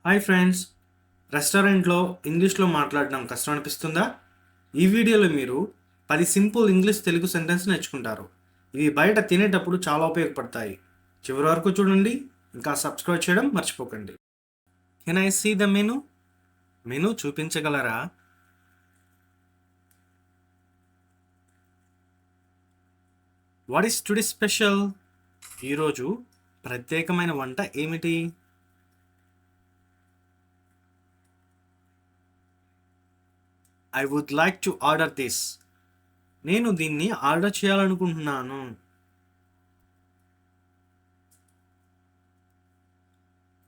Hi friends, రెస్టారెంట్లో ఇంగ్లీష్లో మాట్లాడడం కష్టం అనిపిస్తుందా? ఈ వీడియోలో మీరు 10 సింపుల్ ఇంగ్లీష్ తెలుగు సెంటెన్స్ నేర్చుకుంటారు. ఇవి బయట తినేటప్పుడు చాలా ఉపయోగపడతాయి. చివరి వరకు చూడండి, ఇంకా సబ్స్క్రైబ్ చేయడం మర్చిపోకండి. Can I see the menu? Menu చూపించగలరా? What is today special? ఈరోజు ప్రత్యేకమైన వంట ఏమిటి? I would like to order this. నేను దీన్ని ఆర్డర్ చేయాలనుకుంటున్నాను.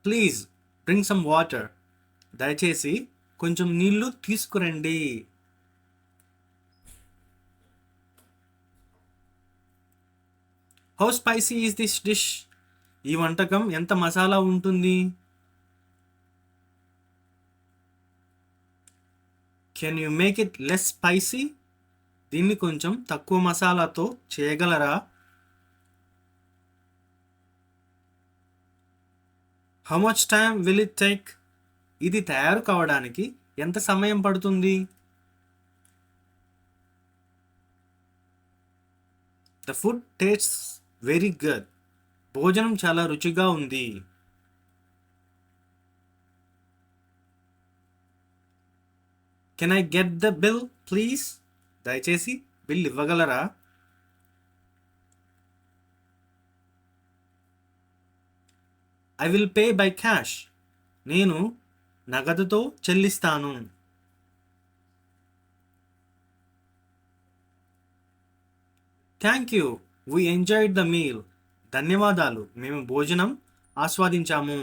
Please bring some water. దయచేసి కొంచెం నీళ్లు తీసుకురండి. How spicy is this dish? ఈ వంటకం ఎంత మసాలా ఉంటుంది? Can you make it less spicy? దీన్ని కొంచెం తక్కువ మసాలాతో చేయగలరా? How much time will it take? ఇది తయారు కావడానికి ఎంత సమయం పడుతుంది? The food tastes very good. భోజనం చాలా రుచిగా ఉంది. Can I get the bill please? దయచేసి బిల్ ఇవ్వగలరా? I will pay by cash. నేను నగదుతో చెల్లిస్తాను. Thank you, we enjoyed the meal. ధన్యవాదాలు, మేము భోజనం ఆస్వాదించాము.